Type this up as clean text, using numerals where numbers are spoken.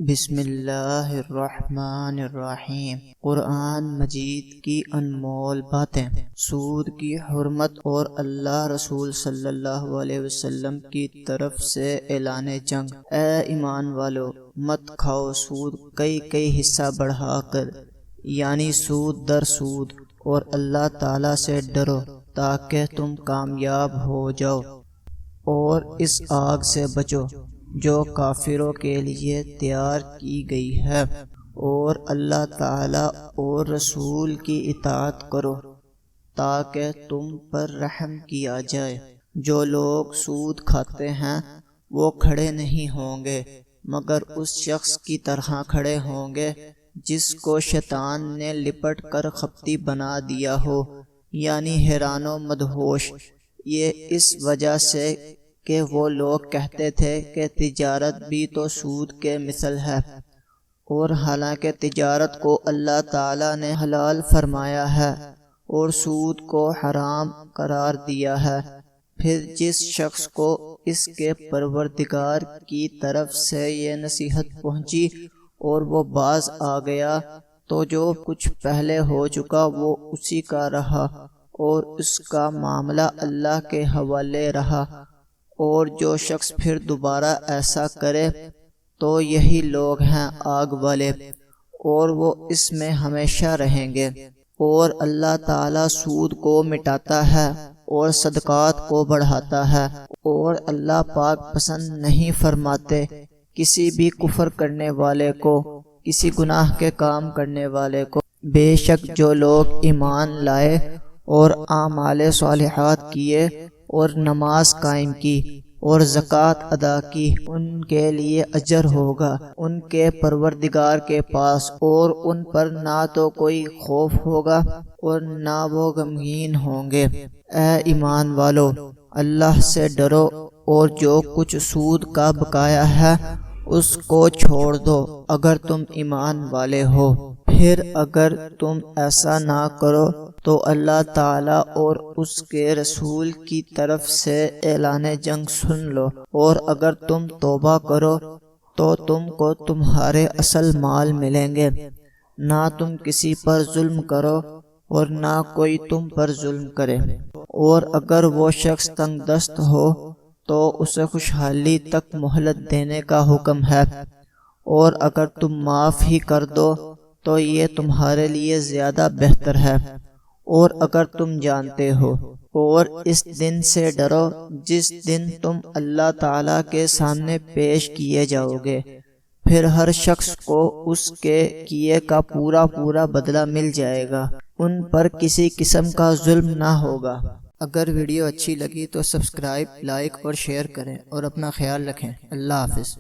بسم اللہ الرحمن الرحیم۔ قرآن مجید کی انمول باتیں، سود کی حرمت اور اللہ رسول صلی اللہ علیہ وسلم کی طرف سے اعلان جنگ۔ اے ایمان والو، مت کھاؤ سود کئی حصہ بڑھا کر، یعنی سود در سود، اور اللہ تعالی سے ڈرو تاکہ تم کامیاب ہو جاؤ، اور اس آگ سے بچو جو کافروں کے لیے تیار کی گئی ہے، اور اللہ تعالی اور رسول کی اطاعت کرو تاکہ تم پر رحم کیا جائے۔ جو لوگ سود کھاتے ہیں وہ کھڑے نہیں ہوں گے مگر اس شخص کی طرح کھڑے ہوں گے جس کو شیطان نے لپٹ کر خپتی بنا دیا ہو، یعنی حیران و مدہوش، یہ اس وجہ سے کہ وہ لوگ کہتے تھے کہ تجارت بھی تو سود کے مثل ہے، اور حالانکہ تجارت کو اللہ تعالی نے حلال فرمایا ہے اور سود کو حرام قرار دیا ہے۔ پھر جس شخص کو اس کے پروردگار کی طرف سے یہ نصیحت پہنچی اور وہ باز آ گیا تو جو کچھ پہلے ہو چکا وہ اسی کا رہا اور اس کا معاملہ اللہ کے حوالے رہا، اور جو شخص پھر دوبارہ ایسا کرے تو یہی لوگ ہیں آگ والے، اور وہ اس میں ہمیشہ رہیں گے۔ اور اللہ تعالی سود کو مٹاتا ہے اور صدقات کو بڑھاتا ہے، اور اللہ پاک پسند نہیں فرماتے کسی بھی کفر کرنے والے کو، کسی گناہ کے کام کرنے والے کو۔ بے شک جو لوگ ایمان لائے اور اعمال صالحات کیے اور نماز قائم کی اور زکوٰۃ ادا کی، ان کے لیے اجر ہوگا ان کے پروردگار کے پاس، اور ان پر نہ تو کوئی خوف ہوگا اور نہ وہ غمگین ہوں گے۔ اے ایمان والو، اللہ سے ڈرو اور جو کچھ سود کا بقایا ہے اس کو چھوڑ دو اگر تم ایمان والے ہو۔ پھر اگر تم ایسا نہ کرو تو اللہ تعالی اور اس کے رسول کی طرف سے اعلان جنگ سن لو، اور اگر تم توبہ کرو تو تم کو تمہارے اصل مال ملیں گے، نہ تم کسی پر ظلم کرو اور نہ کوئی تم پر ظلم کرے۔ اور اگر وہ شخص تنگ دست ہو تو اسے خوشحالی تک مہلت دینے کا حکم ہے، اور اگر تم معاف ہی کر دو تو یہ تمہارے لیے زیادہ بہتر ہے۔ اور اگر تم جانتے ہو، اور اس دن سے ڈرو جس دن تم اللہ تعالی کے سامنے پیش کیے جاؤ گے، پھر ہر شخص کو اس کے کیے کا پورا بدلہ مل جائے گا، ان پر کسی قسم کا ظلم نہ ہوگا۔ اگر ویڈیو اچھی لگی تو سبسکرائب، لائک اور شیئر کریں، اور اپنا خیال رکھیں۔ اللہ حافظ۔